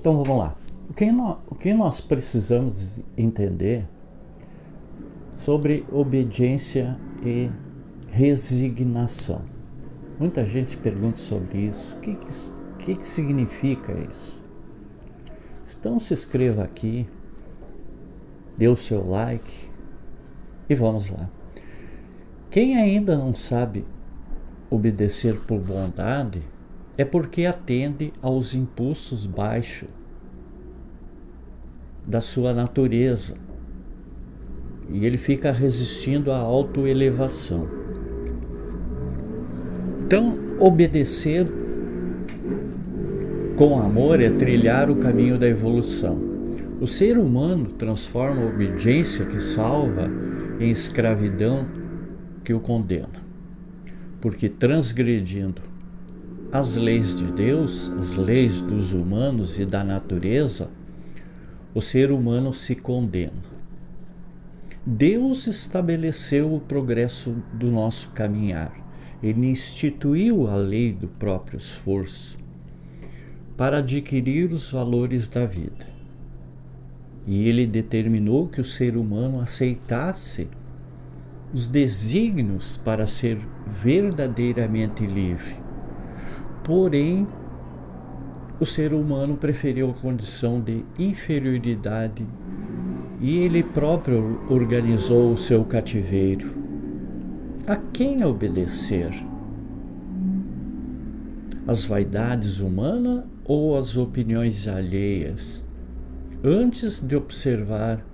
Então vamos lá. O que nós precisamos entender sobre obediência e resignação? Muita gente pergunta sobre isso. O que significa isso? Então se inscreva aqui, dê o seu like e vamos lá. Quem ainda não sabe obedecer por bondade é porque atende aos impulsos baixos da sua natureza e ele fica resistindo à autoelevação. Então, obedecer com amor é trilhar o caminho da evolução. O ser humano transforma a obediência que salva em escravidão que o condena, porque transgredindo as leis de Deus, as leis dos humanos e da natureza, o ser humano se condena. Deus estabeleceu o progresso do nosso caminhar. Ele instituiu a lei do próprio esforço para adquirir os valores da vida. E ele determinou que o ser humano aceitasse os desígnios para ser verdadeiramente livre. Porém, o ser humano preferiu a condição de inferioridade e ele próprio organizou o seu cativeiro. A quem obedecer? As vaidades humanas ou as opiniões alheias? Antes de observar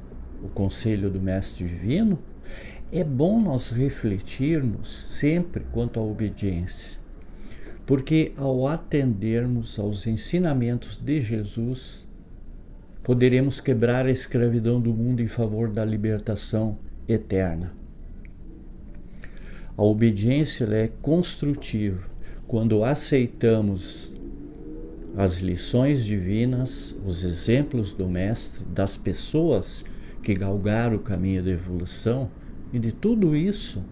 o conselho do Mestre Divino, é bom nós refletirmos sempre quanto à obediência, porque ao atendermos aos ensinamentos de Jesus, poderemos quebrar a escravidão do mundo em favor da libertação eterna. A obediência é construtiva quando aceitamos as lições divinas, os exemplos do Mestre, das pessoas que galgaram o caminho da evolução, e de tudo isso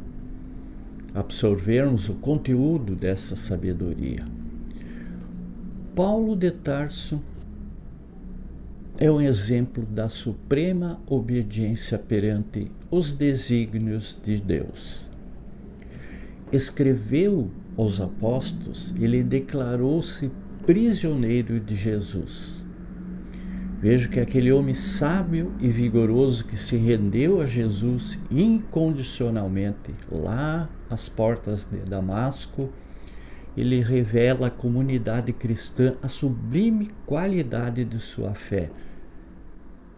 absorvermos o conteúdo dessa sabedoria. Paulo de Tarso é um exemplo da suprema obediência perante os desígnios de Deus. Escreveu aos apóstolos, ele declarou-se prisioneiro de Jesus. Veja que aquele homem sábio e vigoroso que se rendeu a Jesus incondicionalmente lá às portas de Damasco, ele revela à comunidade cristã a sublime qualidade de sua fé.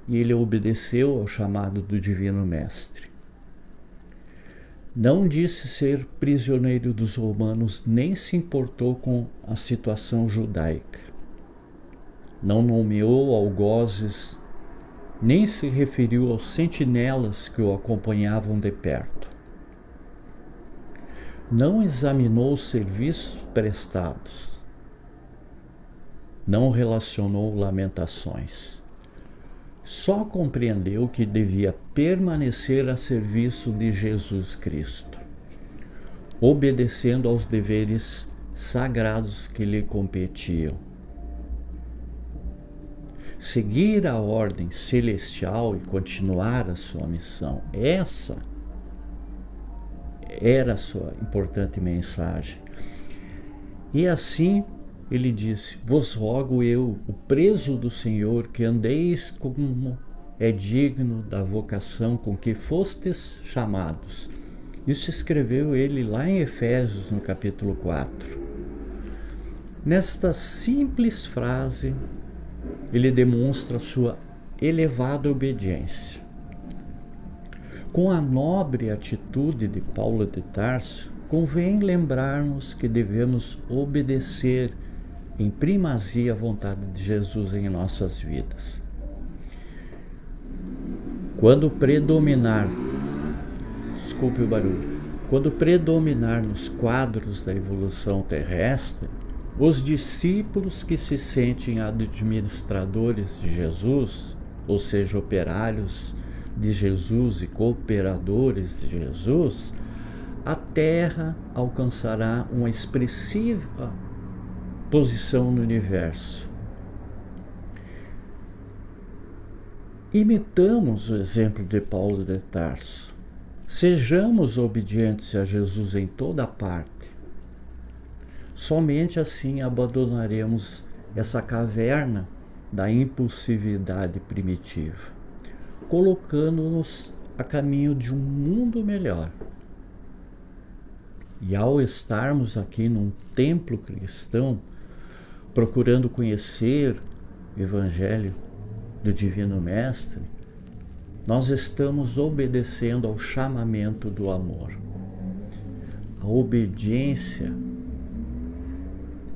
E ele obedeceu ao chamado do Divino Mestre. Não disse ser prisioneiro dos romanos, nem se importou com a situação judaica. Não nomeou algozes, nem se referiu aos sentinelas que o acompanhavam de perto. Não examinou os serviços prestados. Não relacionou lamentações. Só compreendeu que devia permanecer a serviço de Jesus Cristo, obedecendo aos deveres sagrados que lhe competiam. Seguir a ordem celestial e continuar a sua missão. Essa era a sua importante mensagem. E assim ele disse: vos rogo eu, o preso do Senhor, que andeis como é digno da vocação com que fostes chamados. Isso escreveu ele lá em Efésios, no capítulo 4. Nesta simples frase, ele demonstra sua elevada obediência. Com a nobre atitude de Paulo de Tarso, convém lembrarmos que devemos obedecer em primazia a vontade de Jesus em nossas vidas. Quando predominar nos quadros da evolução terrestre, os discípulos que se sentem administradores de Jesus, ou seja, operários de Jesus e cooperadores de Jesus, a Terra alcançará uma expressiva posição no universo. imitamos o exemplo de Paulo de Tarso. Sejamos obedientes a Jesus em toda parte. Somente assim abandonaremos essa caverna da impulsividade primitiva, colocando-nos a caminho de um mundo melhor. E ao estarmos aqui num templo cristão, procurando conhecer o Evangelho do Divino Mestre, nós estamos obedecendo ao chamamento do amor. A obediência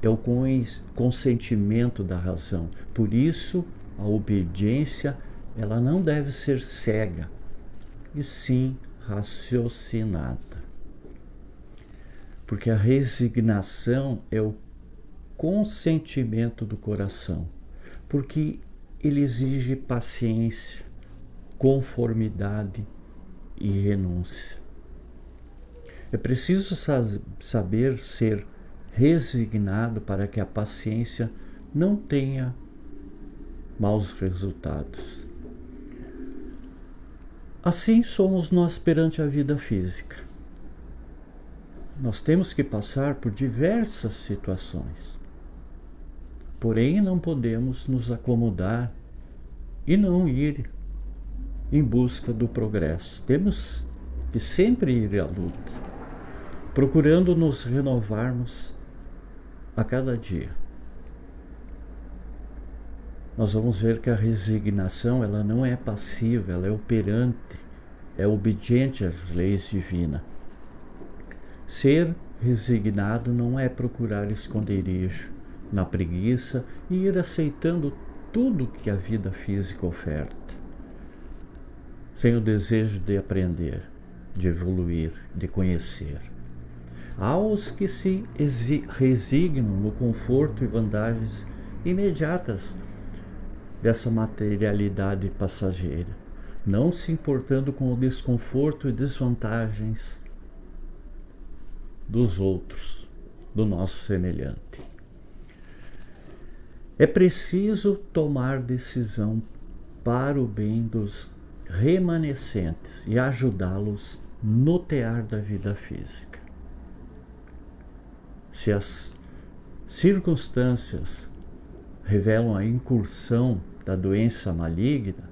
é o consentimento da razão. Por isso, a obediência ela não deve ser cega, e sim raciocinada. Porque a resignação é o consentimento do coração, porque ele exige paciência, conformidade e renúncia. É preciso saber ser resignado para que a paciência não tenha maus resultados. Assim somos nós perante a vida física. Nós temos que passar por diversas situações. Porém, não podemos nos acomodar e não ir em busca do progresso. Temos que sempre ir à luta, procurando nos renovarmos a cada dia. Nós vamos ver que a resignação ela não é passiva, ela é operante, é obediente às leis divinas. Ser resignado não é procurar esconderijo na preguiça e ir aceitando tudo que a vida física oferta, sem o desejo de aprender, de evoluir, de conhecer. Há os que se resignam no conforto e vantagens imediatas dessa materialidade passageira, não se importando com o desconforto e desvantagens dos outros, do nosso semelhante. É preciso tomar decisão para o bem dos remanescentes e ajudá-los no tear da vida física. Se as circunstâncias revelam a incursão da doença maligna,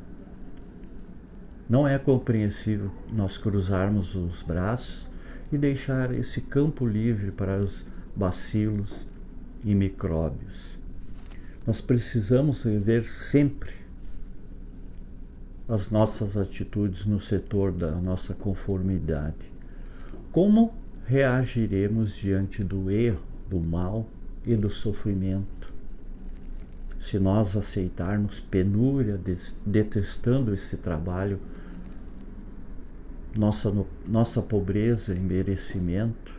não é compreensível nós cruzarmos os braços e deixar esse campo livre para os bacilos e micróbios. Nós precisamos rever sempre as nossas atitudes no setor da nossa conformidade. Como reagiremos diante do erro, do mal e do sofrimento? Se nós aceitarmos penúria, detestando esse trabalho, nossa pobreza e merecimento,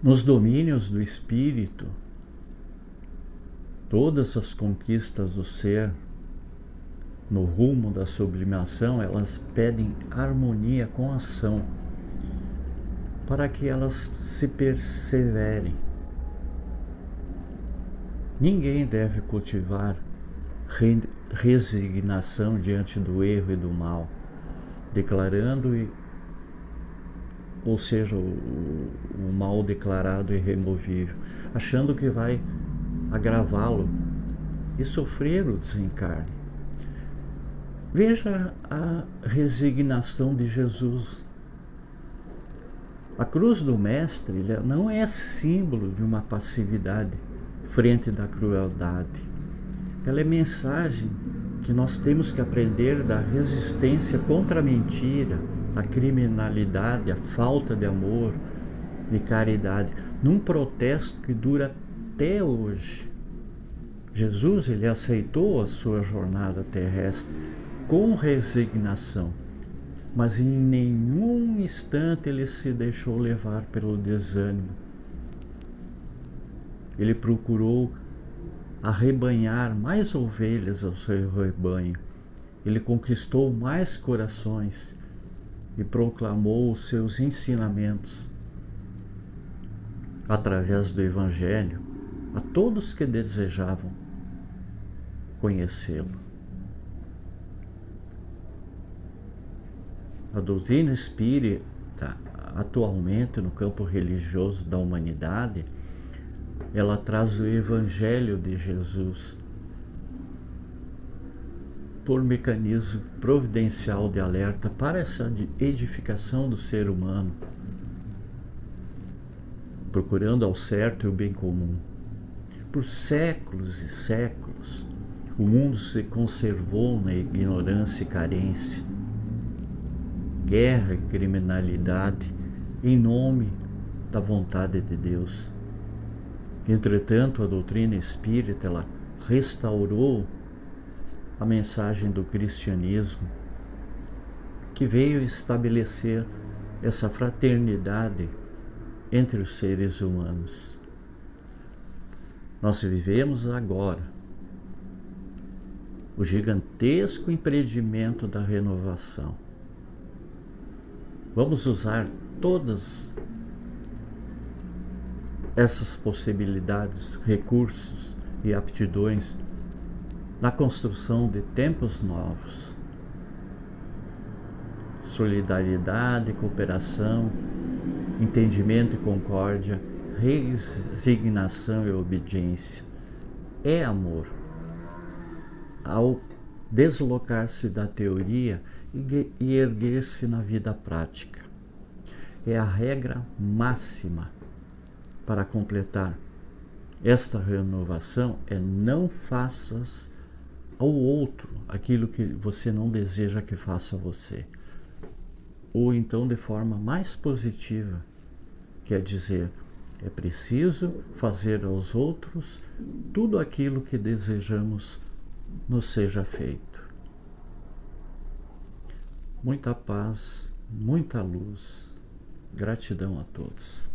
nos domínios do espírito, todas as conquistas do ser, no rumo da sublimação, elas pedem harmonia com a ação, para que elas se perseverem. Ninguém deve cultivar resignação diante do erro e do mal, declarando, ou seja, o mal declarado e irremovível, achando que vai agravá-lo e sofrer o desencarne. Veja a resignação de Jesus. A cruz do Mestre não é símbolo de uma passividade frente da crueldade. Ela é mensagem que nós temos que aprender da resistência contra a mentira, a criminalidade, a falta de amor e caridade, num protesto que dura até hoje. Jesus, ele aceitou a sua jornada terrestre com resignação, mas em nenhum instante ele se deixou levar pelo desânimo. Ele procurou arrebanhar mais ovelhas ao seu rebanho. Ele conquistou mais corações e proclamou os seus ensinamentos através do Evangelho a todos que desejavam conhecê-lo. A doutrina espírita, atualmente no campo religioso da humanidade, ela traz o Evangelho de Jesus por mecanismo providencial de alerta para essa edificação do ser humano, procurando ao certo e o bem comum. Por séculos e séculos, o mundo se conservou na ignorância e carência, guerra e criminalidade em nome da vontade de Deus. Entretanto, a doutrina espírita, ela restaurou a mensagem do cristianismo, que veio estabelecer essa fraternidade entre os seres humanos. Nós vivemos agora o gigantesco empreendimento da renovação. Vamos usar todas essas possibilidades, recursos e aptidões na construção de tempos novos. Solidariedade, cooperação, entendimento e concórdia, resignação e obediência. É amor. Ao deslocar-se da teoria e erguer-se na vida prática. É a regra máxima para completar esta renovação, é não faças ao outro aquilo que você não deseja que faça a você. Ou então de forma mais positiva, quer dizer, é preciso fazer aos outros tudo aquilo que desejamos nos seja feito. Muita paz, muita luz. Gratidão a todos.